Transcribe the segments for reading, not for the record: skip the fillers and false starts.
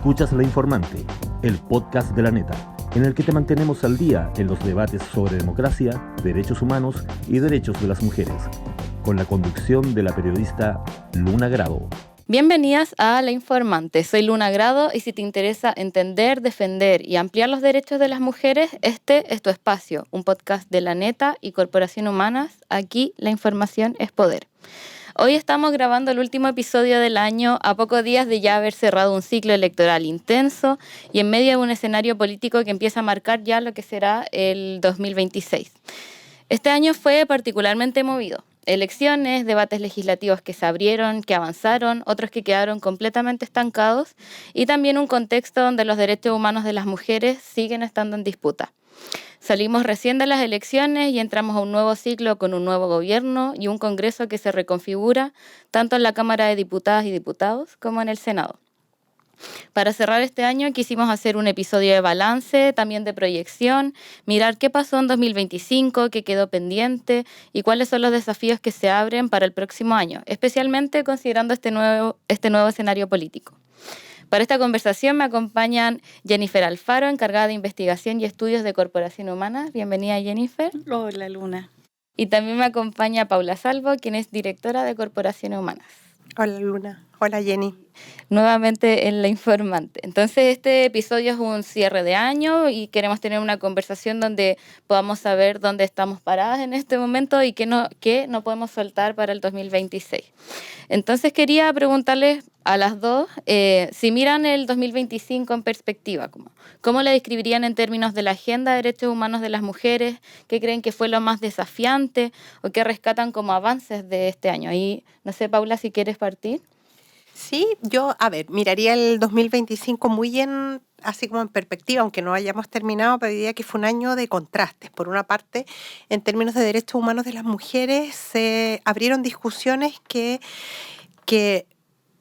Escuchas La Informante, el podcast de la neta, en el que te mantenemos al día en los debates sobre democracia, derechos humanos y derechos de las mujeres, con la conducción de la periodista Luna Grado. Bienvenidas a La Informante, soy Luna Grado y si te interesa entender, defender y ampliar los derechos de las mujeres, este es tu espacio, un podcast de la neta y Corporación Humanas. Aquí la información es poder. Hoy estamos grabando el último episodio del año a pocos días de ya haber cerrado un ciclo electoral intenso y en medio de un escenario político que empieza a marcar ya lo que será el 2026. Este año fue particularmente movido. Elecciones, debates legislativos que se abrieron, que avanzaron, otros que quedaron completamente estancados y también un contexto donde los derechos humanos de las mujeres siguen estando en disputa. Salimos recién de las elecciones y entramos a un nuevo ciclo con un nuevo gobierno y un Congreso que se reconfigura tanto en la Cámara de Diputadas y Diputados como en el Senado. Para cerrar este año quisimos hacer un episodio de balance, también de proyección, mirar qué pasó en 2025, qué quedó pendiente y cuáles son los desafíos que se abren para el próximo año, especialmente considerando este nuevo escenario político. Para esta conversación me acompañan Jennifer Alfaro, encargada de investigación y estudios de Corporación Humanas. Bienvenida, Jennifer. Hola, Luna. Y también me acompaña Paula Salvo, quien es directora de Corporación Humanas. Hola, Luna. Hola, Jenny. Nuevamente en La Informante. Entonces este episodio es un cierre de año y queremos tener una conversación donde podamos saber dónde estamos paradas en este momento y qué no podemos soltar para el 2026. Entonces quería preguntarles a las dos, si miran el 2025 en perspectiva, ¿cómo la describirían en términos de la agenda de derechos humanos de las mujeres? ¿Qué creen que fue lo más desafiante o qué rescatan como avances de este año? Ahí, no sé, Paula, si quieres partir. Sí, yo, miraría el 2025 así como en perspectiva, aunque no hayamos terminado, pero diría que fue un año de contrastes. Por una parte, en términos de derechos humanos de las mujeres, se abrieron discusiones que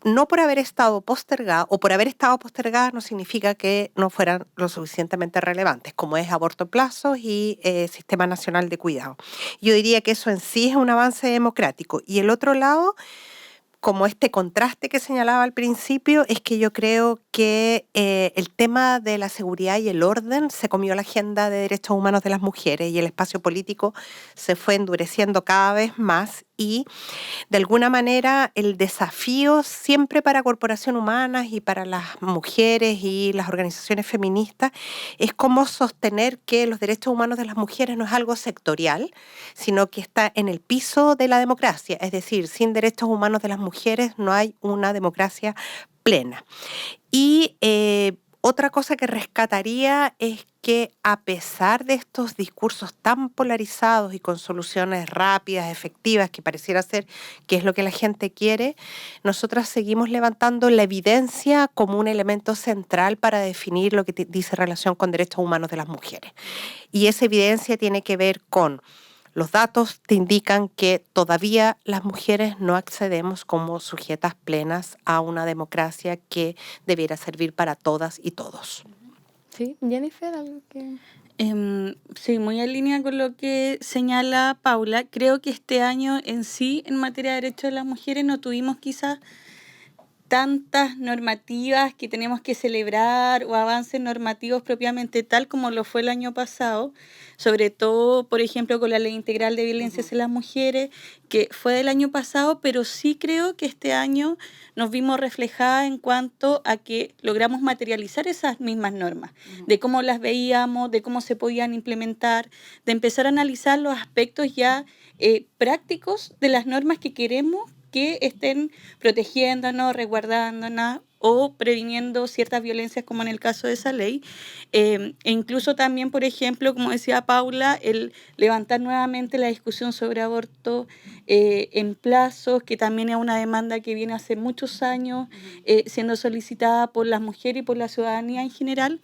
no por haber estado postergadas, o por haber estado postergadas no significa que no fueran lo suficientemente relevantes, como es aborto en plazos y Sistema Nacional de Cuidado. Yo diría que eso en sí es un avance democrático. Y el otro lado, como este contraste que señalaba al principio, es que yo creo que el tema de la seguridad y el orden se comió la agenda de derechos humanos de las mujeres y el espacio político se fue endureciendo cada vez más y de alguna manera el desafío siempre para Corporación Humanas y para las mujeres y las organizaciones feministas es cómo sostener que los derechos humanos de las mujeres no es algo sectorial, sino que está en el piso de la democracia. Es decir, sin derechos humanos de las mujeres no hay una democracia plena. Y otra cosa que rescataría es que a pesar de estos discursos tan polarizados y con soluciones rápidas, efectivas, que pareciera ser que es lo que la gente quiere, nosotras seguimos levantando la evidencia como un elemento central para definir lo que dice relación con derechos humanos de las mujeres. Y esa evidencia tiene que ver con los datos te indican que todavía las mujeres no accedemos como sujetas plenas a una democracia que debiera servir para todas y todos. Sí, Jennifer, algo que... Sí, muy en línea con lo que señala Paula. Creo que este año en sí, en materia de derechos de las mujeres, no tuvimos quizás tantas normativas que tenemos que celebrar o avances normativos propiamente tal como lo fue el año pasado, sobre todo, por ejemplo, con la Ley Integral de Violencia hacia las Mujeres, que fue del año pasado, pero sí creo que este año nos vimos reflejadas en cuanto a que logramos materializar esas mismas normas, de cómo las veíamos, de cómo se podían implementar, de empezar a analizar los aspectos ya prácticos de las normas que queremos que estén protegiéndonos, resguardándonos o previniendo ciertas violencias como en el caso de esa ley. E incluso también, por ejemplo, como decía Paula, el levantar nuevamente la discusión sobre aborto en plazos, que también es una demanda que viene hace muchos años siendo solicitada por las mujeres y por la ciudadanía en general.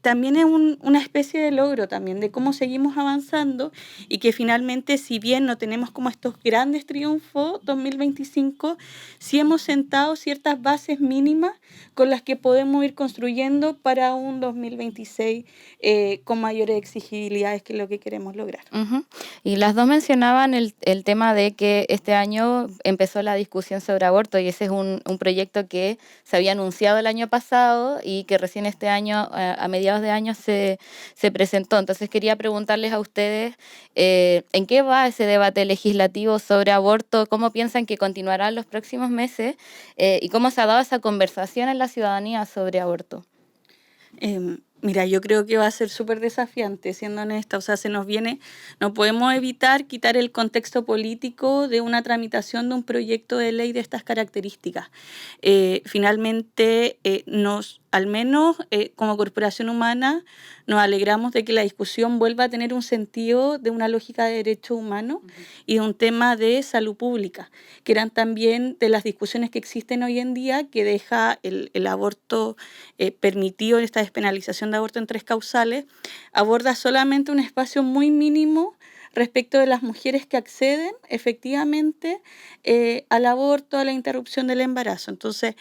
también es una especie de logro también de cómo seguimos avanzando y que finalmente, si bien no tenemos como estos grandes triunfos 2025, sí hemos sentado ciertas bases mínimas con las que podemos ir construyendo para un 2026 con mayores exigibilidades que lo que queremos lograr. Uh-huh. Y las dos mencionaban el tema de que este año empezó la discusión sobre aborto y ese es un proyecto que se había anunciado el año pasado y que recién este año, a mediados de año, se presentó. Entonces quería preguntarles a ustedes ¿en qué va ese debate legislativo sobre aborto? ¿Cómo piensan que continuará en los próximos meses? ¿Y cómo se ha dado esa conversación en la ciudadanía sobre aborto? Mira, yo creo que va a ser súper desafiante, siendo honesta. O sea, no podemos evitar quitar el contexto político de una tramitación de un proyecto de ley de estas características. Finalmente, al menos como Corporación Humana, nos alegramos de que la discusión vuelva a tener un sentido de una lógica de derechos humanos y de un tema de salud pública, que eran también de las discusiones que existen hoy en día, que deja el aborto permitido, esta despenalización de aborto en 3 causales, aborda solamente un espacio muy mínimo respecto de las mujeres que acceden efectivamente al aborto, a la interrupción del embarazo. Entonces,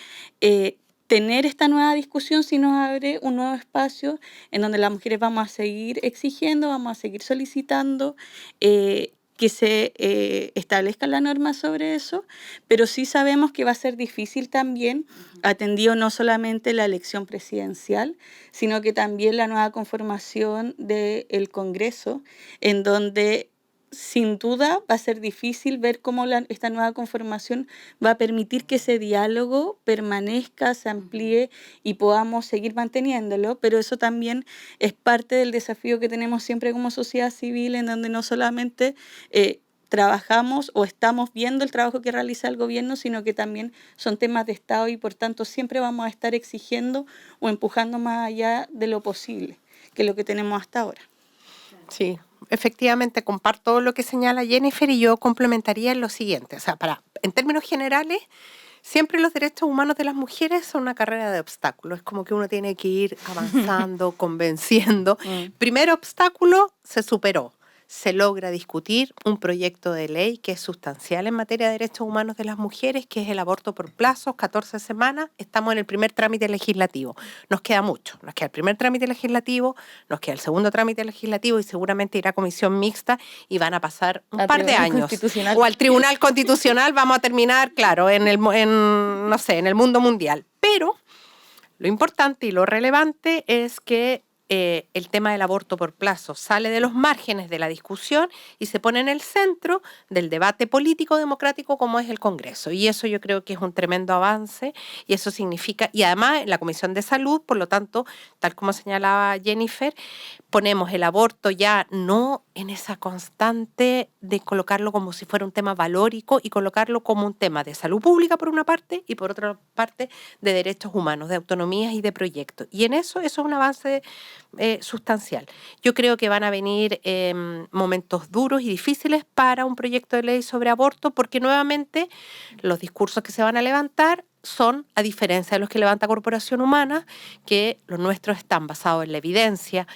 tener esta nueva discusión sí nos abre un nuevo espacio en donde las mujeres vamos a seguir exigiendo, vamos a seguir solicitando que se establezcan las normas sobre eso, pero sí sabemos que va a ser difícil también, atendido no solamente la elección presidencial, sino que también la nueva conformación del Congreso, en donde sin duda va a ser difícil ver cómo esta nueva conformación va a permitir que ese diálogo permanezca, se amplíe y podamos seguir manteniéndolo, pero eso también es parte del desafío que tenemos siempre como sociedad civil, en donde no solamente trabajamos o estamos viendo el trabajo que realiza el gobierno, sino que también son temas de Estado y por tanto siempre vamos a estar exigiendo o empujando más allá de lo posible que lo que tenemos hasta ahora. Sí, efectivamente comparto lo que señala Jennifer y yo complementaría en lo siguiente. O sea, en términos generales, siempre los derechos humanos de las mujeres son una carrera de obstáculos. Es como que uno tiene que ir avanzando, convenciendo. Primer obstáculo se superó. Se logra discutir un proyecto de ley que es sustancial en materia de derechos humanos de las mujeres, que es el aborto por plazos, 14 semanas. Estamos en el primer trámite legislativo. Nos queda mucho. Nos queda el primer trámite legislativo, nos queda el segundo trámite legislativo y seguramente irá a comisión mixta y van a pasar un par de años. O al Tribunal Constitucional. Vamos a terminar, claro, en el mundo mundial. Pero lo importante y lo relevante es que el tema del aborto por plazo sale de los márgenes de la discusión y se pone en el centro del debate político democrático como es el Congreso. Y eso yo creo que es un tremendo avance y eso significa, y además en la Comisión de Salud, por lo tanto, tal como señalaba Jennifer, ponemos el aborto ya no en esa constante de colocarlo como si fuera un tema valórico y colocarlo como un tema de salud pública por una parte y por otra parte de derechos humanos, de autonomías y de proyectos. Y en eso es un avance sustancial. Yo creo que van a venir momentos duros y difíciles para un proyecto de ley sobre aborto porque nuevamente los discursos que se van a levantar son, a diferencia de los que levanta Corporación Humana, que los nuestros están basados en la evidencia.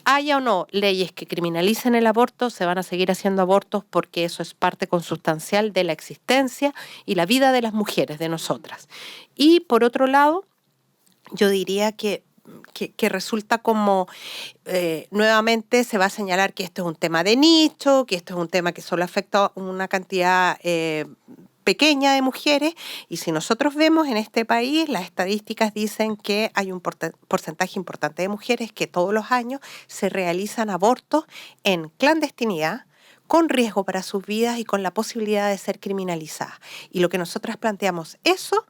Haya o no leyes que criminalicen el aborto, se van a seguir haciendo abortos porque eso es parte consustancial de la existencia y la vida de las mujeres, de nosotras. Y por otro lado, yo diría que resulta como nuevamente se va a señalar que esto es un tema de nicho, que esto es un tema que solo afecta a una cantidad pequeña de mujeres, y si nosotros vemos en este país, las estadísticas dicen que hay un porcentaje importante de mujeres que todos los años se realizan abortos en clandestinidad, con riesgo para sus vidas y con la posibilidad de ser criminalizadas. Y lo que nosotras planteamos, eso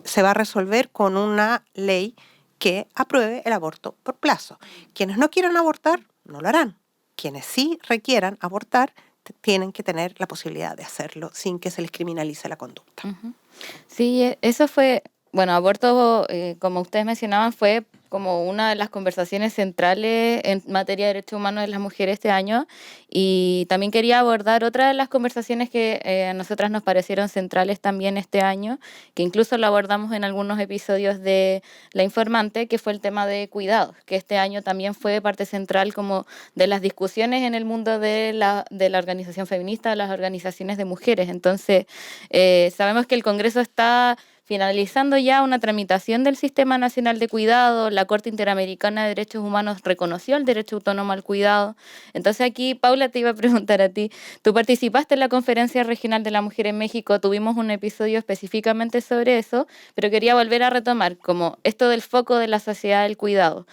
se va a resolver con una ley que apruebe el aborto por plazo. Quienes no quieran abortar, no lo harán. Quienes sí requieran abortar, tienen que tener la posibilidad de hacerlo sin que se les criminalice la conducta. Uh-huh. Sí, eso fue bueno, aborto, como ustedes mencionaban, fue como una de las conversaciones centrales en materia de derechos humanos de las mujeres este año, y también quería abordar otra de las conversaciones que a nosotras nos parecieron centrales también este año, que incluso lo abordamos en algunos episodios de La Informante, que fue el tema de cuidados, que este año también fue parte central como de las discusiones en el mundo de la organización feminista, de las organizaciones de mujeres. Entonces, sabemos que el Congreso está finalizando ya una tramitación del Sistema Nacional de Cuidado. La Corte Interamericana de Derechos Humanos reconoció el derecho autónomo al cuidado. Entonces aquí, Paula, te iba a preguntar a ti, tú participaste en la Conferencia Regional de la Mujer en México, tuvimos un episodio específicamente sobre eso, pero quería volver a retomar como esto del foco de la sociedad del cuidado.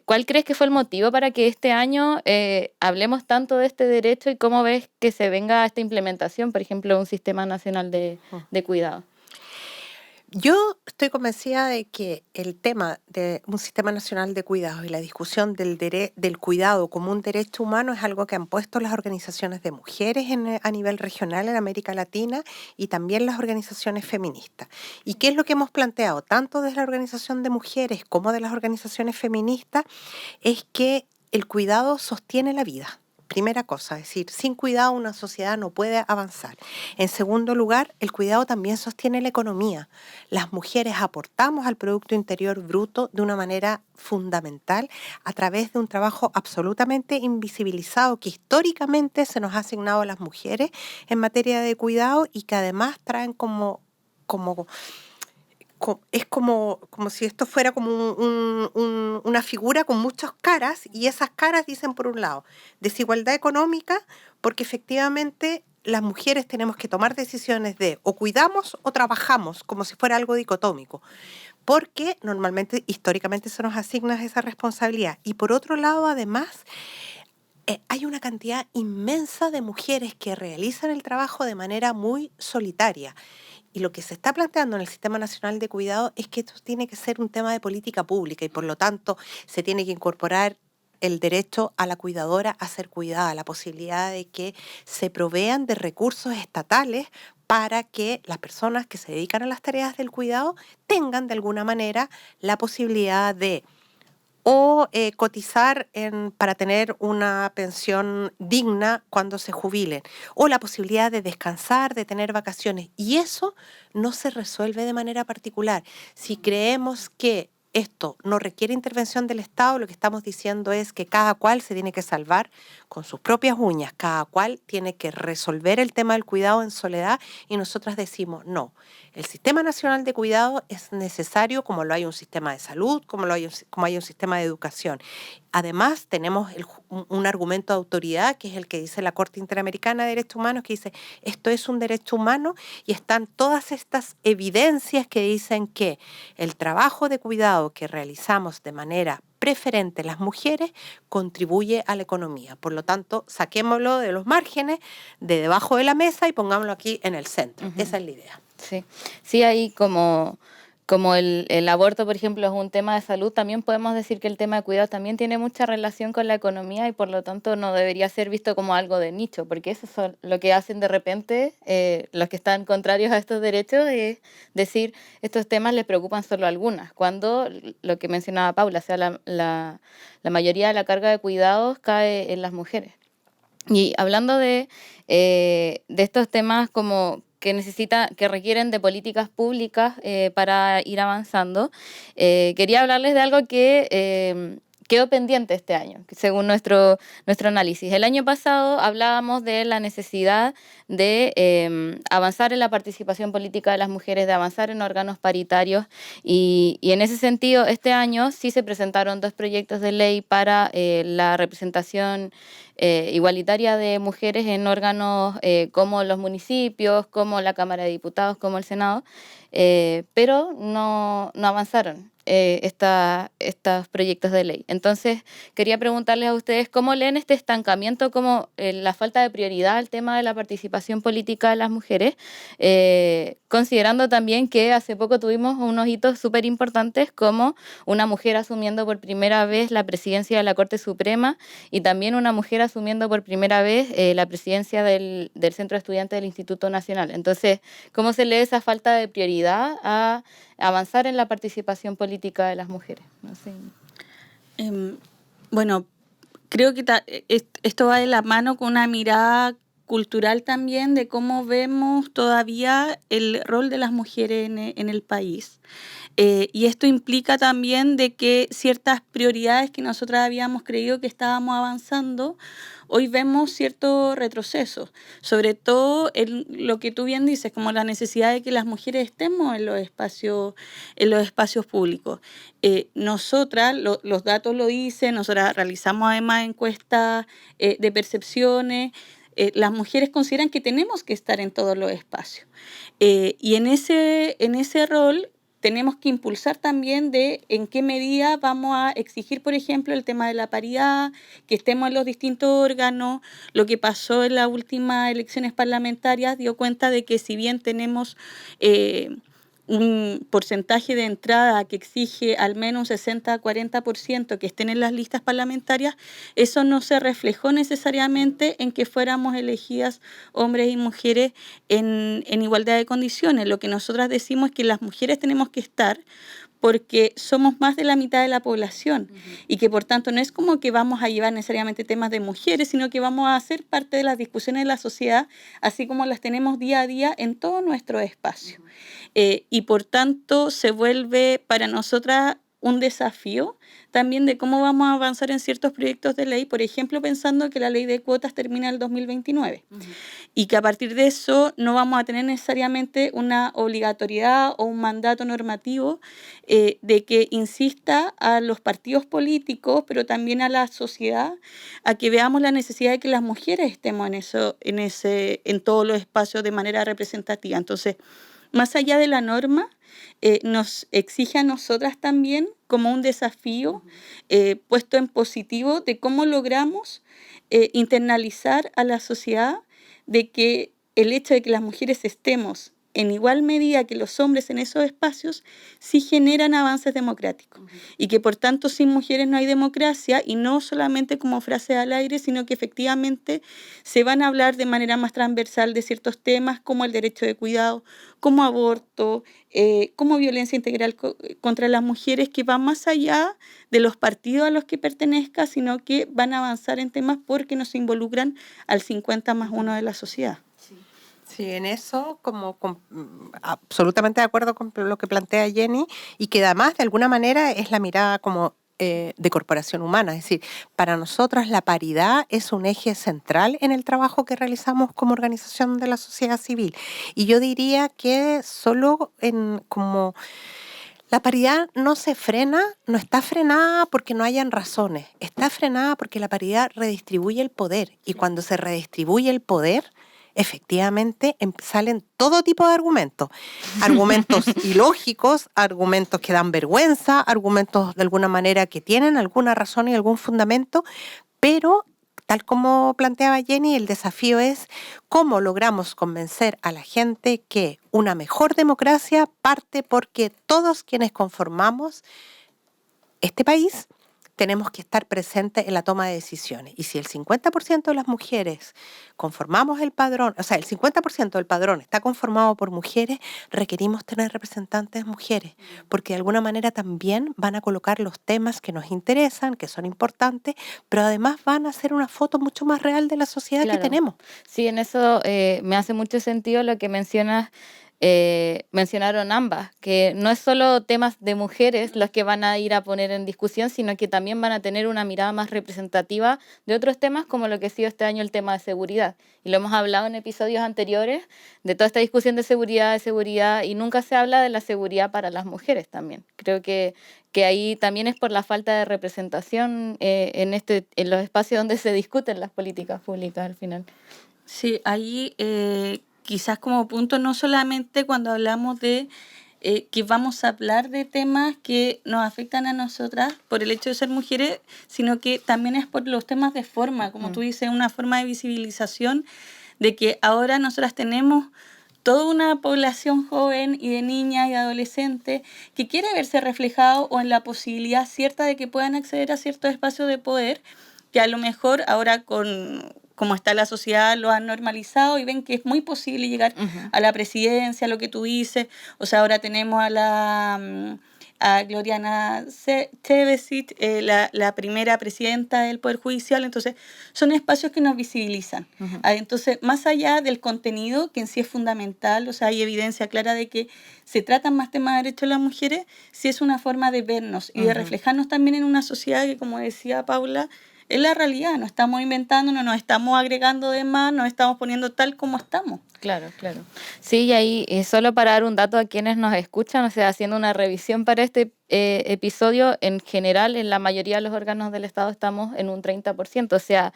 ¿Cuál crees que fue el motivo para que este año hablemos tanto de este derecho y cómo ves que se venga esta implementación, por ejemplo, de un Sistema Nacional de Cuidado? Yo estoy convencida de que el tema de un sistema nacional de cuidados y la discusión del cuidado como un derecho humano es algo que han puesto las organizaciones de mujeres a nivel regional en América Latina y también las organizaciones feministas. ¿Y qué es lo que hemos planteado, tanto desde la organización de mujeres como de las organizaciones feministas? Es que el cuidado sostiene la vida. Primera cosa, es decir, sin cuidado una sociedad no puede avanzar. En segundo lugar, el cuidado también sostiene la economía. Las mujeres aportamos al Producto Interior Bruto de una manera fundamental a través de un trabajo absolutamente invisibilizado que históricamente se nos ha asignado a las mujeres en materia de cuidado y que además traen es como si esto fuera como una figura con muchas caras, y esas caras dicen, por un lado, desigualdad económica, porque efectivamente las mujeres tenemos que tomar decisiones de o cuidamos o trabajamos, como si fuera algo dicotómico, porque normalmente, históricamente, se nos asigna esa responsabilidad. Y por otro lado, además, hay una cantidad inmensa de mujeres que realizan el trabajo de manera muy solitaria. Y lo que se está planteando en el Sistema Nacional de Cuidado es que esto tiene que ser un tema de política pública y por lo tanto se tiene que incorporar el derecho a la cuidadora a ser cuidada, la posibilidad de que se provean de recursos estatales para que las personas que se dedican a las tareas del cuidado tengan de alguna manera la posibilidad de cotizar para tener una pensión digna cuando se jubilen, o la posibilidad de descansar, de tener vacaciones. Y eso no se resuelve de manera particular. Si creemos que esto no requiere intervención del Estado, lo que estamos diciendo es que cada cual se tiene que salvar con sus propias uñas, cada cual tiene que resolver el tema del cuidado en soledad, y nosotras decimos no. El Sistema Nacional de Cuidado es necesario como lo hay un sistema de salud, como hay un sistema de educación. Además, tenemos un argumento de autoridad, que es el que dice la Corte Interamericana de Derechos Humanos, que dice esto es un derecho humano, y están todas estas evidencias que dicen que el trabajo de cuidado que realizamos de manera preferente las mujeres contribuye a la economía. Por lo tanto, saquémoslo de los márgenes, de debajo de la mesa, y pongámoslo aquí en el centro. Uh-huh. Esa es la idea. Sí, ahí como el aborto, por ejemplo, es un tema de salud, también podemos decir que el tema de cuidado también tiene mucha relación con la economía y por lo tanto no debería ser visto como algo de nicho, porque eso es lo que hacen de repente los que están contrarios a estos derechos, es decir, estos temas les preocupan solo a algunas, cuando lo que mencionaba Paula, o sea, la mayoría de la carga de cuidados cae en las mujeres. Y hablando de estos temas como que requieren de políticas públicas para ir avanzando, quería hablarles de algo que quedó pendiente este año, según nuestro análisis. El año pasado hablábamos de la necesidad de avanzar en la participación política de las mujeres, de avanzar en órganos paritarios, y en ese sentido este año sí se presentaron 2 proyectos de ley para la representación igualitaria de mujeres en órganos como los municipios, como la Cámara de Diputados, como el Senado, pero no avanzaron estos proyectos de ley. Entonces, quería preguntarles a ustedes cómo leen este estancamiento, como la falta de prioridad al tema de la participación política de las mujeres, considerando también que hace poco tuvimos unos hitos súper importantes como una mujer asumiendo por primera vez la presidencia de la Corte Suprema y también una mujer asumiendo por primera vez la presidencia del Centro de Estudiantes del Instituto Nacional. Entonces, ¿cómo se lee esa falta de prioridad a avanzar en la participación política de las mujeres? No sé. Bueno, creo que esto va de la mano con una mirada cultural también de cómo vemos todavía el rol de las mujeres en el país. Y esto implica también de que ciertas prioridades que nosotras habíamos creído que estábamos avanzando, hoy vemos cierto retroceso, sobre todo en lo que tú bien dices, como la necesidad de que las mujeres estemos en los espacios públicos. Nosotras, los datos lo dicen, nosotras realizamos además encuestas de percepciones. Las mujeres consideran que tenemos que estar en todos los espacios. Y en ese rol tenemos que impulsar también de en qué medida vamos a exigir, por ejemplo, el tema de la paridad, que estemos en los distintos órganos. Lo que pasó en las últimas elecciones parlamentarias dio cuenta de que si bien tenemos un porcentaje de entrada que exige al menos un 60-40% que estén en las listas parlamentarias, eso no se reflejó necesariamente en que fuéramos elegidas hombres y mujeres en igualdad de condiciones. Lo que nosotras decimos es que las mujeres tenemos que estar porque somos más de la mitad de la población y que por tanto no es como que vamos a llevar necesariamente temas de mujeres, sino que vamos a ser parte de las discusiones de la sociedad, así como las tenemos día a día en todo nuestro espacio. Y por tanto se vuelve para nosotras un desafío también de cómo vamos a avanzar en ciertos proyectos de ley, por ejemplo, pensando que la ley de cuotas termina el 2029 y que a partir de eso no vamos a tener necesariamente una obligatoriedad o un mandato normativo de que insista a los partidos políticos, pero también a la sociedad, a que veamos la necesidad de que las mujeres estemos en todos los espacios de manera representativa. Entonces, más allá de la norma, nos exige a nosotras también como un desafío puesto en positivo de cómo logramos internalizar a la sociedad de que el hecho de que las mujeres estemos en igual medida que los hombres en esos espacios sí generan avances democráticos y que por tanto sin mujeres no hay democracia, y no solamente como frase al aire, sino que efectivamente se van a hablar de manera más transversal de ciertos temas como el derecho de cuidado, como aborto, como violencia integral contra las mujeres, que van más allá de los partidos a los que pertenezca, sino que van a avanzar en temas porque nos involucran al 50+1 de la sociedad. Sí, en eso absolutamente de acuerdo con lo que plantea Jenny, y que además de alguna manera es la mirada como de corporación humana. Es decir, para nosotras la paridad es un eje central en el trabajo que realizamos como organización de la sociedad civil. Y yo diría que solo como la paridad no está frenada porque no hayan razones, está frenada porque la paridad redistribuye el poder, y cuando se redistribuye el poder, efectivamente salen todo tipo de argumentos ilógicos, argumentos que dan vergüenza, argumentos de alguna manera que tienen alguna razón y algún fundamento, pero tal como planteaba Jenny, el desafío es cómo logramos convencer a la gente que una mejor democracia parte porque todos quienes conformamos este país tenemos que estar presentes en la toma de decisiones. Y si el 50% de las mujeres conformamos el padrón, o sea, el 50% del padrón está conformado por mujeres, requerimos tener representantes mujeres, porque de alguna manera también van a colocar los temas que nos interesan, que son importantes, pero además van a hacer una foto mucho más real de la sociedad que tenemos. Sí, en eso me hace mucho sentido lo que mencionas. Mencionaron ambas, que no es solo temas de mujeres los que van a ir a poner en discusión, sino que también van a tener una mirada más representativa de otros temas, como lo que ha sido este año el tema de seguridad. Y lo hemos hablado en episodios anteriores, de toda esta discusión de seguridad, y nunca se habla de la seguridad para las mujeres también. Creo que ahí también es por la falta de representación en los espacios donde se discuten las políticas públicas al final. Sí, ahí quizás como punto, no solamente cuando hablamos de que vamos a hablar de temas que nos afectan a nosotras por el hecho de ser mujeres, sino que también es por los temas de forma, como tú dices, una forma de visibilización de que ahora nosotras tenemos toda una población joven y de niñas y adolescentes que quiere verse reflejado o en la posibilidad cierta de que puedan acceder a ciertos espacios de poder que a lo mejor ahora con como está la sociedad lo han normalizado y ven que es muy posible llegar a la presidencia, lo que tú dices. O sea, ahora tenemos a Gloriana Tevesit, la primera presidenta del Poder Judicial. Entonces, son espacios que nos visibilizan. Entonces, más allá del contenido, que en sí es fundamental, o sea, hay evidencia clara de que se tratan más temas de derechos de las mujeres, sí es una forma de vernos y de reflejarnos también en una sociedad que, como decía Paula, es la realidad. No estamos inventando, no nos estamos agregando de más, nos estamos poniendo tal como estamos. Claro, claro. Sí, y ahí solo para dar un dato a quienes nos escuchan, o sea, haciendo una revisión para este episodio, en general, en la mayoría de los órganos del Estado estamos en un 30%, o sea,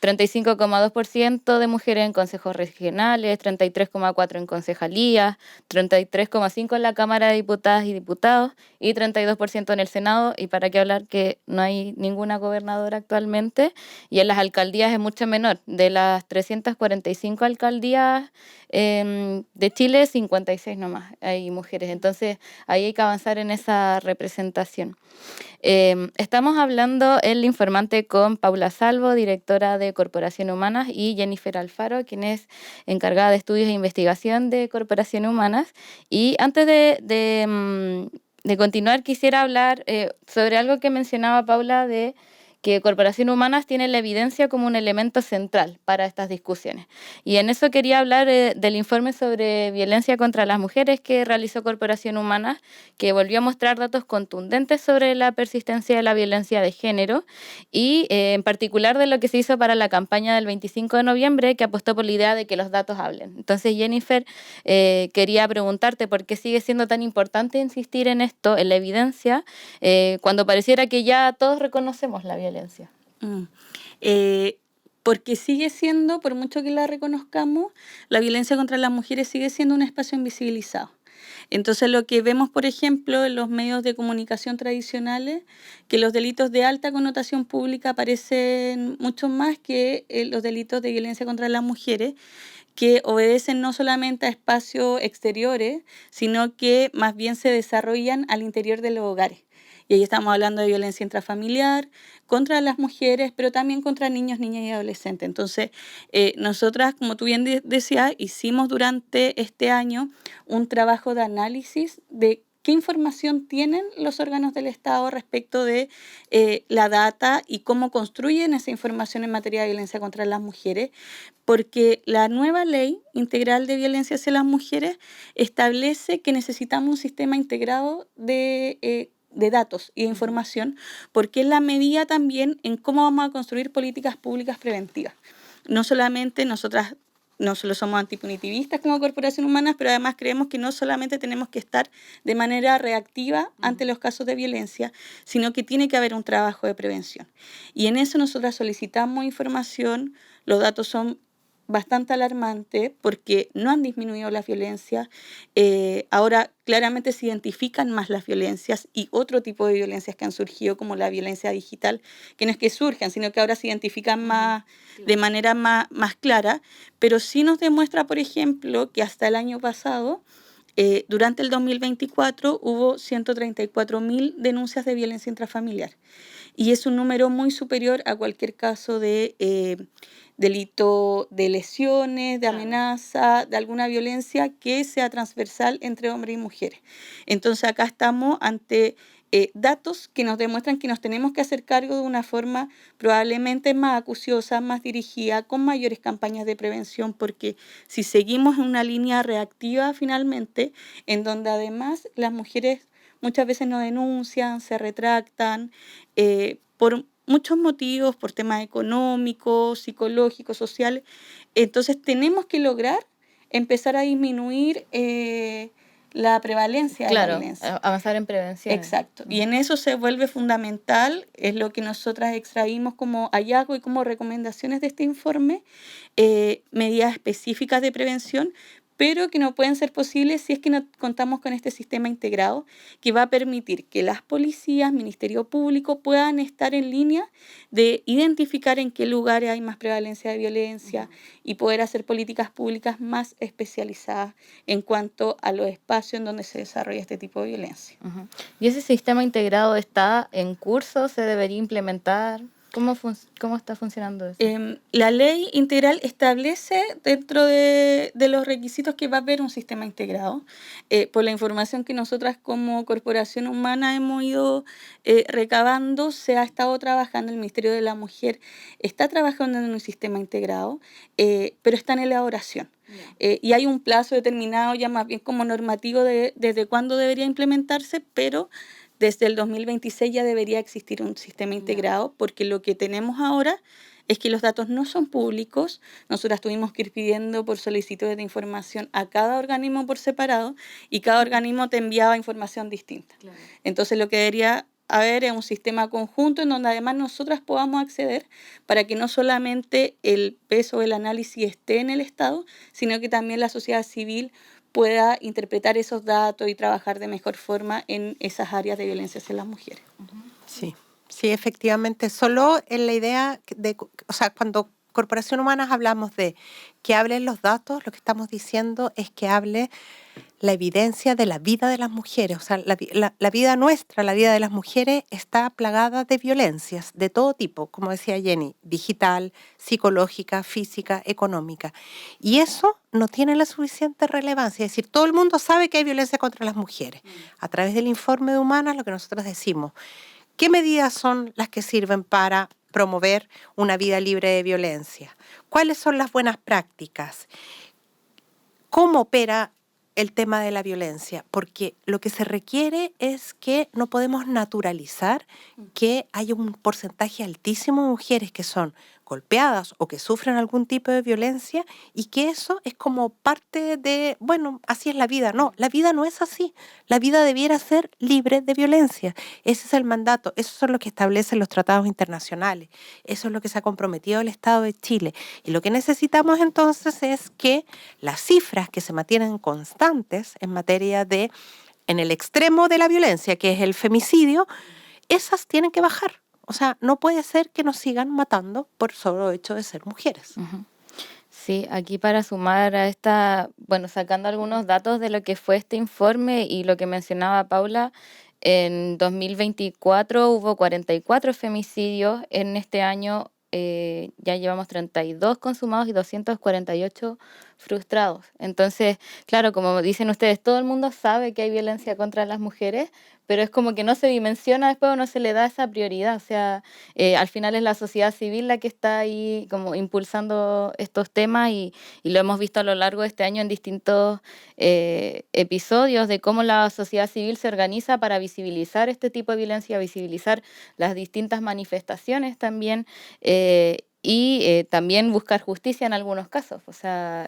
35,2% de mujeres en consejos regionales, 33,4% en concejalías, 33,5% en la Cámara de Diputadas y Diputados y 32% en el Senado, y para qué hablar que no hay ninguna gobernadora actualmente, y en las alcaldías es mucho menor. De las 345 alcaldías de Chile, 56 nomás hay mujeres, entonces ahí hay que avanzar en esa representación. Estamos hablando El Informante con Paula Salvo, directora de Corporación Humanas, y Jennifer Alfaro, quien es encargada de estudios e investigación de Corporación Humanas. Y antes de continuar, quisiera hablar sobre algo que mencionaba Paula, de que Corporación Humanas tiene la evidencia como un elemento central para estas discusiones. Y en eso quería hablar del informe sobre violencia contra las mujeres que realizó Corporación Humanas, que volvió a mostrar datos contundentes sobre la persistencia de la violencia de género y en particular de lo que se hizo para la campaña del 25 de noviembre, que apostó por la idea de que los datos hablen. Entonces, Jennifer, quería preguntarte por qué sigue siendo tan importante insistir en esto, en la evidencia, cuando pareciera que ya todos reconocemos la violencia. Porque sigue siendo, por mucho que la reconozcamos, la violencia contra las mujeres sigue siendo un espacio invisibilizado. Entonces, lo que vemos, por ejemplo, en los medios de comunicación tradicionales, que los delitos de alta connotación pública aparecen mucho más que los delitos de violencia contra las mujeres, que obedecen no solamente a espacios exteriores, sino que más bien se desarrollan al interior de los hogares. Y ahí estamos hablando de violencia intrafamiliar, contra las mujeres, pero también contra niños, niñas y adolescentes. Entonces, nosotras, como tú bien decías, hicimos durante este año un trabajo de análisis de qué información tienen los órganos del Estado respecto de la data y cómo construyen esa información en materia de violencia contra las mujeres, porque la nueva ley integral de violencia hacia las mujeres establece que necesitamos un sistema integrado de datos y de información, porque es la medida también en cómo vamos a construir políticas públicas preventivas. No solamente nosotras no solo somos antipunitivistas como Corporación Humanas, pero además creemos que no solamente tenemos que estar de manera reactiva ante los casos de violencia, sino que tiene que haber un trabajo de prevención. Y en eso nosotras solicitamos información, los datos son bastante alarmantes porque no han disminuido las violencias, ahora claramente se identifican más las violencias y otro tipo de violencias que han surgido como la violencia digital, que no es que surjan, sino que ahora se identifican más, de manera más clara, pero sí nos demuestra, por ejemplo, que hasta el año pasado, durante el 2024, hubo 134.000 denuncias de violencia intrafamiliar. Y es un número muy superior a cualquier caso de delito de lesiones, de amenaza, de alguna violencia que sea transversal entre hombres y mujeres. Entonces acá estamos ante datos que nos demuestran que nos tenemos que hacer cargo de una forma probablemente más acuciosa, más dirigida, con mayores campañas de prevención, porque si seguimos en una línea reactiva finalmente, en donde además las mujeres muchas veces no denuncian, se retractan, por muchos motivos, por temas económicos, psicológicos, sociales. Entonces tenemos que lograr empezar a disminuir la prevalencia de la violencia. Claro, avanzar en prevención. Exacto. Y en eso se vuelve fundamental, es lo que nosotras extraímos como hallazgo y como recomendaciones de este informe, medidas específicas de prevención, pero que no pueden ser posibles si es que no contamos con este sistema integrado que va a permitir que las policías, Ministerio Público puedan estar en línea de identificar en qué lugares hay más prevalencia de violencia y poder hacer políticas públicas más especializadas en cuanto a los espacios en donde se desarrolla este tipo de violencia. Uh-huh. ¿Y ese sistema integrado está en curso? ¿Se debería implementar? ¿Cómo está funcionando eso? La ley integral establece dentro de los requisitos que va a haber un sistema integrado. Por la información que nosotras como Corporación Humana hemos ido recabando, se ha estado trabajando, el Ministerio de la Mujer está trabajando en un sistema integrado, pero está en elaboración. Y hay un plazo determinado ya más bien como normativo desde cuándo debería implementarse, pero desde el 2026 ya debería existir un sistema integrado, porque lo que tenemos ahora es que los datos no son públicos. Nosotras tuvimos que ir pidiendo por solicitudes de información a cada organismo por separado y cada organismo te enviaba información distinta. Claro. Entonces lo que debería haber es un sistema conjunto en donde además nosotras podamos acceder para que no solamente el peso del análisis esté en el Estado, sino que también la sociedad civil pueda interpretar esos datos y trabajar de mejor forma en esas áreas de violencia hacia las mujeres. Sí, sí, efectivamente. Solo en la idea cuando Corporación Humanas hablamos de que hablen los datos, lo que estamos diciendo es que hable la evidencia de la vida de las mujeres. O sea, la vida nuestra, la vida de las mujeres está plagada de violencias de todo tipo, como decía Jenny, digital, psicológica, física, económica. Y eso no tiene la suficiente relevancia. Es decir, todo el mundo sabe que hay violencia contra las mujeres. A través del informe de Humanas, lo que nosotros decimos, ¿qué medidas son las que sirven para promover una vida libre de violencia? ¿Cuáles son las buenas prácticas? ¿Cómo opera el tema de la violencia? Porque lo que se requiere es que no podemos naturalizar que hay un porcentaje altísimo de mujeres que son golpeadas o que sufren algún tipo de violencia y que eso es como parte de, bueno, así es la vida. No, la vida no es así. La vida debiera ser libre de violencia. Ese es el mandato. Eso es lo que establecen los tratados internacionales. Eso es lo que se ha comprometido el Estado de Chile. Y lo que necesitamos entonces es que las cifras que se mantienen constantes en materia de, en el extremo de la violencia, que es el femicidio, esas tienen que bajar. O sea, no puede ser que nos sigan matando por solo hecho de ser mujeres. Uh-huh. Sí, aquí para sumar a esta, bueno, sacando algunos datos de lo que fue este informe y lo que mencionaba Paula, en 2024 hubo 44 femicidios, en este año ya llevamos 32 consumados y 248 frustrados. Entonces, claro, como dicen ustedes, todo el mundo sabe que hay violencia contra las mujeres, pero es como que no se dimensiona después o no se le da esa prioridad. O sea, al final es la sociedad civil la que está ahí como impulsando estos temas y lo hemos visto a lo largo de este año en distintos episodios de cómo la sociedad civil se organiza para visibilizar este tipo de violencia, visibilizar las distintas manifestaciones también, y también buscar justicia en algunos casos. O sea,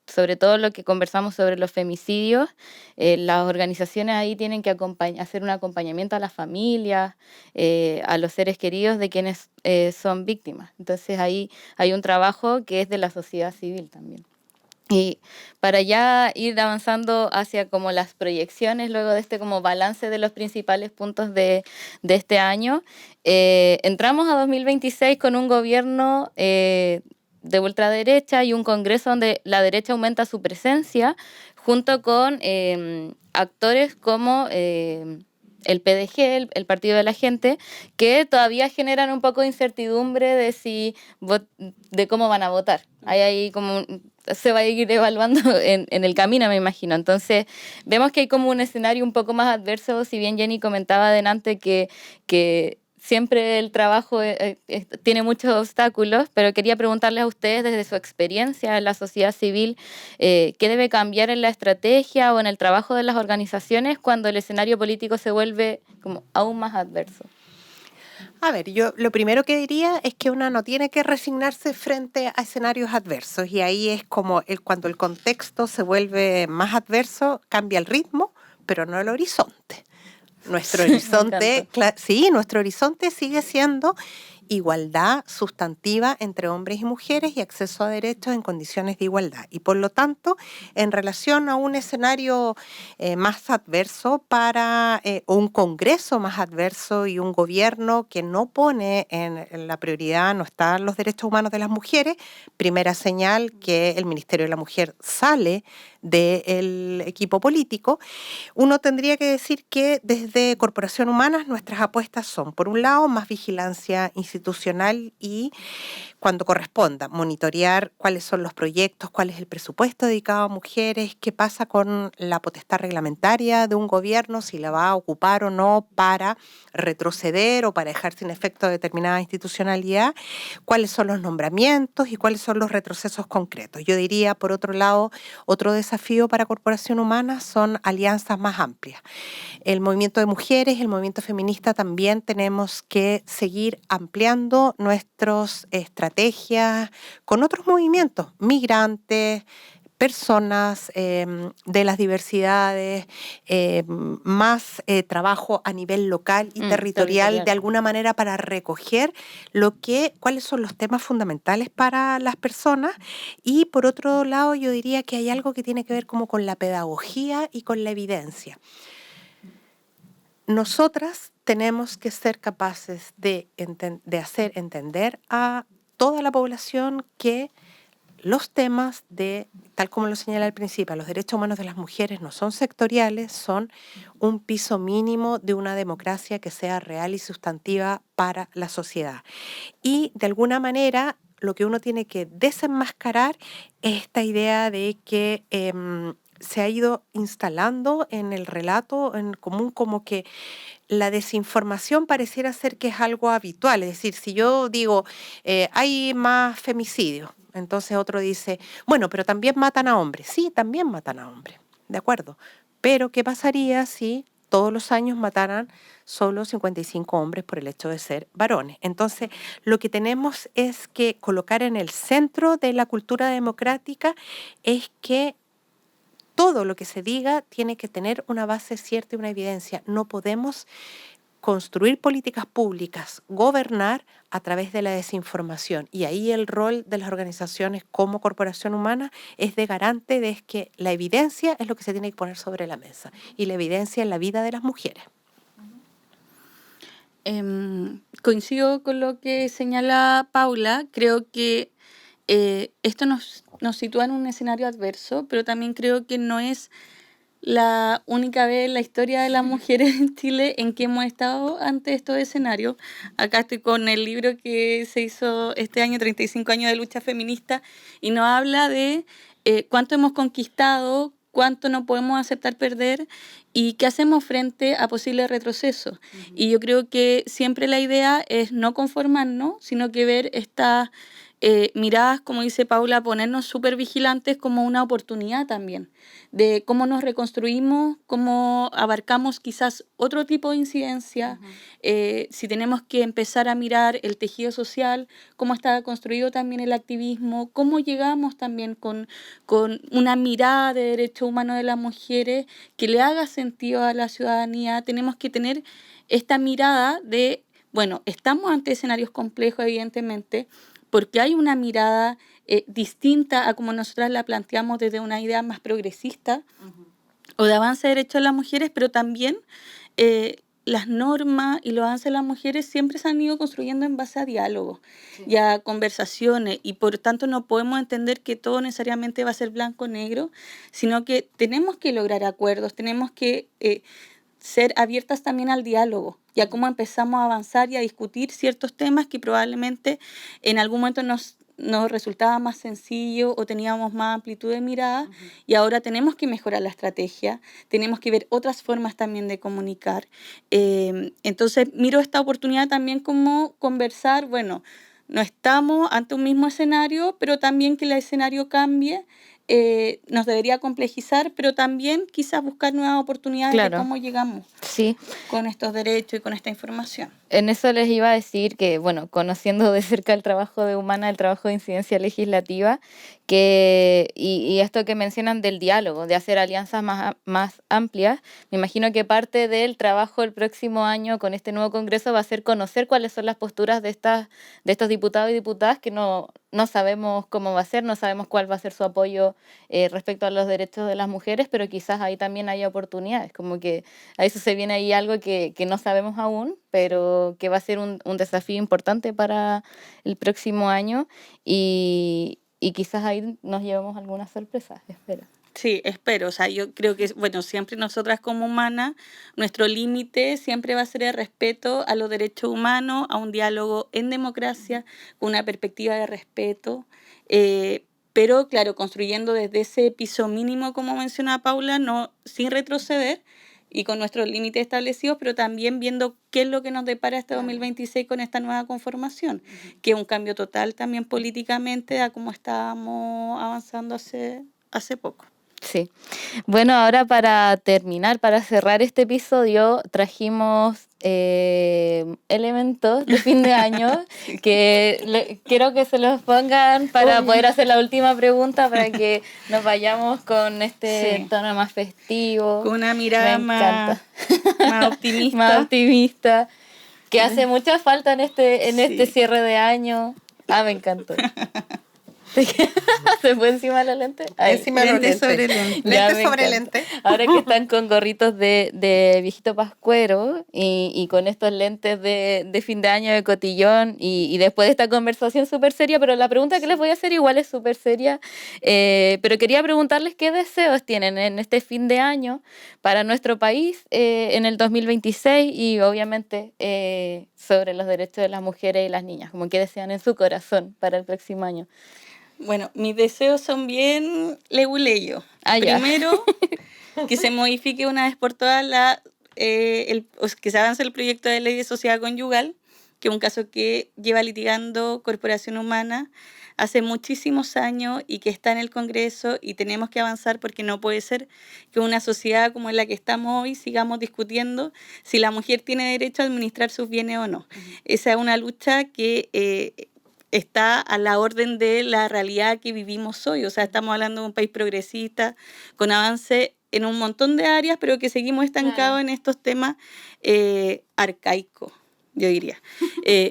sobre todo lo que conversamos sobre los femicidios, las organizaciones ahí tienen que hacer un acompañamiento a las familias, a los seres queridos de quienes son víctimas. Entonces ahí hay un trabajo que es de la sociedad civil también. Y para ya ir avanzando hacia como las proyecciones, luego de este como balance de los principales puntos de este año, entramos a 2026 con un gobierno de ultraderecha y un Congreso donde la derecha aumenta su presencia, junto con actores como el PDG, el Partido de la Gente, que todavía generan un poco de incertidumbre de cómo van a votar. Ahí como se va a ir evaluando en el camino, me imagino. Entonces, vemos que hay como un escenario un poco más adverso, si bien Jenny comentaba adelante que siempre el trabajo tiene muchos obstáculos, pero quería preguntarles a ustedes desde su experiencia en la sociedad civil, ¿qué debe cambiar en la estrategia o en el trabajo de las organizaciones cuando el escenario político se vuelve como aún más adverso? A ver, yo lo primero que diría es que uno no tiene que resignarse frente a escenarios adversos y ahí es como cuando el contexto se vuelve más adverso, cambia el ritmo, pero no el horizonte. Nuestro horizonte, nuestro horizonte sigue siendo igualdad sustantiva entre hombres y mujeres y acceso a derechos en condiciones de igualdad. Y por lo tanto, en relación a un escenario más adverso o un Congreso más adverso y un gobierno que no pone en la prioridad, no están los derechos humanos de las mujeres, primera señal que el Ministerio de la Mujer sale del equipo político, uno tendría que decir que desde Corporación Humanas nuestras apuestas son, por un lado, más vigilancia institucional y, cuando corresponda, monitorear cuáles son los proyectos, cuál es el presupuesto dedicado a mujeres, qué pasa con la potestad reglamentaria de un gobierno, si la va a ocupar o no para retroceder o para dejar sin efecto determinada institucionalidad, cuáles son los nombramientos y cuáles son los retrocesos concretos. Yo diría, por otro lado, otro desafío para Corporación Humana son alianzas más amplias. El movimiento de mujeres, el movimiento feminista, también tenemos que seguir ampliando nuestras estrategias con otros movimientos, migrantes, personas de las diversidades, más trabajo a nivel local y territorial, de alguna manera para recoger cuáles son los temas fundamentales para las personas. Y por otro lado, yo diría que hay algo que tiene que ver como con la pedagogía y con la evidencia. Nosotras tenemos que ser capaces de hacer entender a toda la población que los temas tal como lo señala al principio, los derechos humanos de las mujeres no son sectoriales, son un piso mínimo de una democracia que sea real y sustantiva para la sociedad. Y de alguna manera lo que uno tiene que desenmascarar es esta idea de que se ha ido instalando en el relato en común como que la desinformación pareciera ser que es algo habitual. Es decir, si yo digo, hay más femicidios, entonces otro dice, bueno, pero también matan a hombres. Sí, también matan a hombres, de acuerdo. Pero, ¿qué pasaría si todos los años mataran solo 55 hombres por el hecho de ser varones? Entonces, lo que tenemos es que colocar en el centro de la cultura democrática es que todo lo que se diga tiene que tener una base cierta y una evidencia. No podemos construir políticas públicas, gobernar a través de la desinformación. Y ahí el rol de las organizaciones como Corporación Humana es de garante de que la evidencia es lo que se tiene que poner sobre la mesa. Y la evidencia en la vida de las mujeres. Coincido con lo que señala Paula. Creo que esto nos sitúa en un escenario adverso, pero también creo que no es la única vez en la historia de las mujeres en Chile en que hemos estado ante estos escenarios. Acá estoy con el libro que se hizo este año, 35 años de lucha feminista, y nos habla de cuánto hemos conquistado, cuánto no podemos aceptar perder y qué hacemos frente a posibles retrocesos. Uh-huh. Y yo creo que siempre la idea es no conformarnos, sino que ver estas miradas, como dice Paula, ponernos súper vigilantes como una oportunidad también, de cómo nos reconstruimos, cómo abarcamos quizás otro tipo de incidencia, si tenemos que empezar a mirar el tejido social, cómo está construido también el activismo, cómo llegamos también con una mirada de derechos humanos de las mujeres que le haga sentido a la ciudadanía. Tenemos que tener esta mirada de, bueno, estamos ante escenarios complejos, evidentemente, porque hay una mirada distinta a como nosotras la planteamos desde una idea más progresista o de avance de derechos de las mujeres, pero también las normas y los avances de las mujeres siempre se han ido construyendo en base a diálogo y a conversaciones, y por tanto no podemos entender que todo necesariamente va a ser blanco o negro, sino que tenemos que lograr acuerdos, tenemos que ser abiertas también al diálogo, y a cómo empezamos a avanzar y a discutir ciertos temas que probablemente en algún momento nos resultaba más sencillo o teníamos más amplitud de mirada, y ahora tenemos que mejorar la estrategia, tenemos que ver otras formas también de comunicar. Entonces miro esta oportunidad también como conversar, bueno, no estamos ante un mismo escenario, pero también que el escenario cambie. Nos debería complejizar, pero también quizás buscar nuevas oportunidades de cómo llegamos con estos derechos y con esta información. En eso les iba a decir que, bueno, conociendo de cerca el trabajo de Humana, el trabajo de incidencia legislativa, y esto que mencionan del diálogo, de hacer alianzas más amplias, me imagino que parte del trabajo el próximo año con este nuevo Congreso va a ser conocer cuáles son las posturas de estos diputados y diputadas que no sabemos cómo va a ser, no sabemos cuál va a ser su apoyo respecto a los derechos de las mujeres, pero quizás ahí también haya oportunidades, como que a eso se viene ahí algo que no sabemos aún, pero que va a ser un desafío importante para el próximo año y quizás ahí nos llevemos algunas sorpresas, espero. Sí, espero. O sea, yo creo que, bueno, siempre nosotras como humanas, nuestro límite siempre va a ser el respeto a los derechos humanos, a un diálogo en democracia, con una perspectiva de respeto. Pero, claro, construyendo desde ese piso mínimo, como menciona Paula, no, sin retroceder y con nuestros límites establecidos, pero también viendo qué es lo que nos depara este 2026 con esta nueva conformación, que es un cambio total también políticamente a cómo estábamos avanzando hace poco. Sí. Bueno, ahora para terminar, para cerrar este episodio, trajimos elementos de fin de año que quiero que se los pongan para poder hacer la última pregunta, para que nos vayamos con este tono más festivo. Con una mirada más optimista. Más optimista, que hace mucha falta en este cierre de año. Me encantó. ¿Se fue encima de la lente? Encima de lente sobre lente. Lente sobre lente. Ahora que están con gorritos de viejito pascuero y con estos lentes de fin de año de cotillón y después de esta conversación súper seria, pero la pregunta que les voy a hacer igual es súper seria, pero quería preguntarles qué deseos tienen en este fin de año para nuestro país en el 2026 y obviamente sobre los derechos de las mujeres y las niñas, como qué desean en su corazón para el próximo año. Bueno, mis deseos son bien leguleyos. Primero, que se modifique una vez por todas que se avance el proyecto de ley de sociedad conyugal, que es un caso que lleva litigando Corporación Humana hace muchísimos años y que está en el Congreso y tenemos que avanzar porque no puede ser que una sociedad como la que estamos hoy sigamos discutiendo si la mujer tiene derecho a administrar sus bienes o no. Esa es una lucha que está a la orden de la realidad que vivimos hoy. O sea, estamos hablando de un país progresista, con avance en un montón de áreas, pero que seguimos estancados en estos temas arcaicos, yo diría.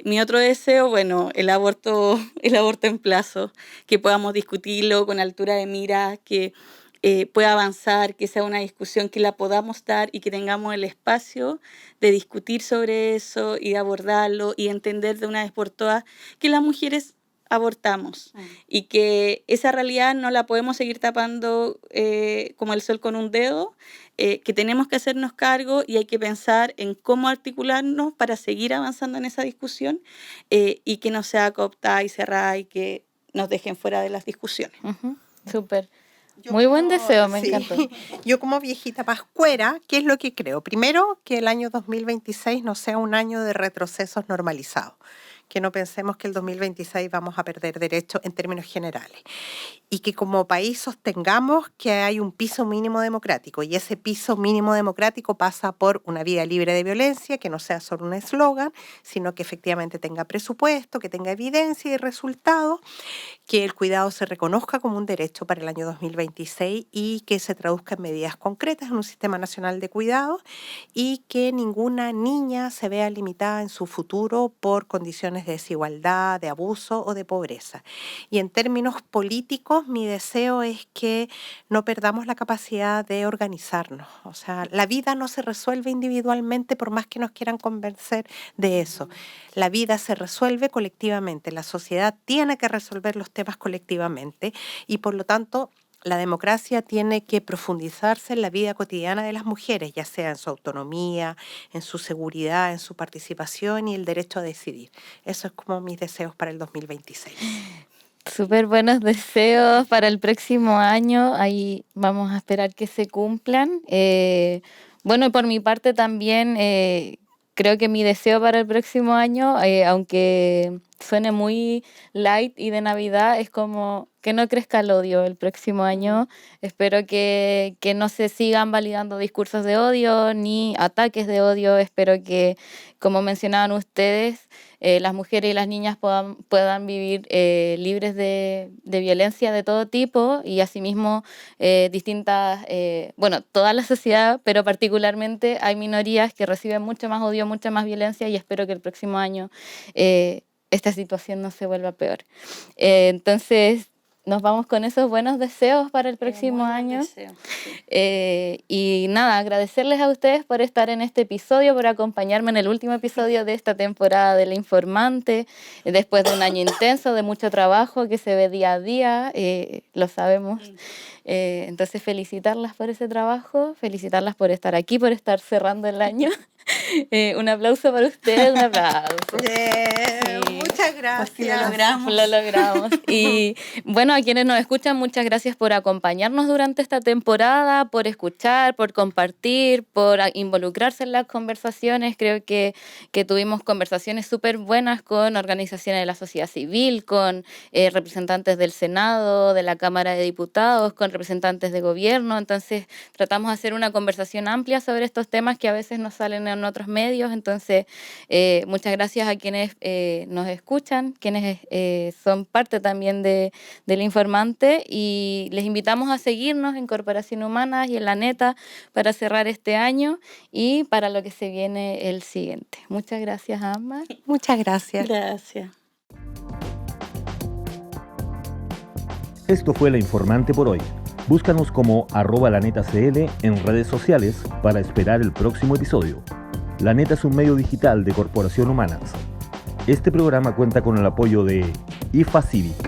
Mi otro deseo, bueno, el aborto en plazo, que podamos discutirlo con altura de mira, que pueda avanzar, que sea una discusión que la podamos dar y que tengamos el espacio de discutir sobre eso y de abordarlo y entender de una vez por todas que las mujeres abortamos y que esa realidad no la podemos seguir tapando como el sol con un dedo, que tenemos que hacernos cargo y hay que pensar en cómo articularnos para seguir avanzando en esa discusión y que no sea cooptada y cerrada y que nos dejen fuera de las discusiones. Súper. Muy buen deseo, me encantó. Yo como viejita pascuera, ¿qué es lo que creo? Primero, que el año 2026 no sea un año de retrocesos normalizados, que no pensemos que el 2026 vamos a perder derechos en términos generales y que como país sostengamos que hay un piso mínimo democrático y ese piso mínimo democrático pasa por una vida libre de violencia, que no sea solo un eslogan, sino que efectivamente tenga presupuesto, que tenga evidencia y resultados, que el cuidado se reconozca como un derecho para el año 2026 y que se traduzca en medidas concretas en un sistema nacional de cuidado y que ninguna niña se vea limitada en su futuro por condiciones de desigualdad, de abuso o de pobreza. Y en términos políticos, mi deseo es que no perdamos la capacidad de organizarnos. O sea, la vida no se resuelve individualmente por más que nos quieran convencer de eso. La vida se resuelve colectivamente. La sociedad tiene que resolver los temas colectivamente y por lo tanto la democracia tiene que profundizarse en la vida cotidiana de las mujeres, ya sea en su autonomía, en su seguridad, en su participación y el derecho a decidir. Eso es como mis deseos para el 2026. Súper buenos deseos para el próximo año. Ahí vamos a esperar que se cumplan. Bueno, y por mi parte también creo que mi deseo para el próximo año, aunque suene muy light y de Navidad, es como que no crezca el odio el próximo año. Espero que no se sigan validando discursos de odio ni ataques de odio. Espero que, como mencionaban ustedes, las mujeres y las niñas puedan vivir libres de violencia de todo tipo y asimismo toda la sociedad, pero particularmente hay minorías que reciben mucho más odio, mucha más violencia, y espero que el próximo año esta situación no se vuelva peor. Entonces, nos vamos con esos buenos deseos para el próximo año. Y nada, agradecerles a ustedes por estar en este episodio, por acompañarme en el último episodio de esta temporada de La Informante, después de un año intenso, de mucho trabajo que se ve día a día, lo sabemos. Entonces, felicitarlas por ese trabajo, felicitarlas por estar aquí, por estar cerrando el año. Un aplauso para ustedes, un aplauso. Sí. Muchas gracias. Lo logramos. Y bueno, a quienes nos escuchan, muchas gracias por acompañarnos durante esta temporada, por escuchar, por compartir, por involucrarse en las conversaciones. Creo que tuvimos conversaciones súper buenas con organizaciones de la sociedad civil, con representantes del Senado, de la Cámara de Diputados, con representantes de gobierno. Entonces, tratamos de hacer una conversación amplia sobre estos temas que a veces no salen en otros medios. Entonces, muchas gracias a quienes nos escuchan, quienes son parte también de La Informante, y les invitamos a seguirnos en Corporación Humanas y en La Neta para cerrar este año y para lo que se viene el siguiente. Muchas gracias, Ámbar. Muchas gracias. Gracias. Esto fue La Informante por hoy. Búscanos como @lanetacl en redes sociales para esperar el próximo episodio. La Neta es un medio digital de Corporación Humanas. Este programa cuenta con el apoyo de IFA Civic.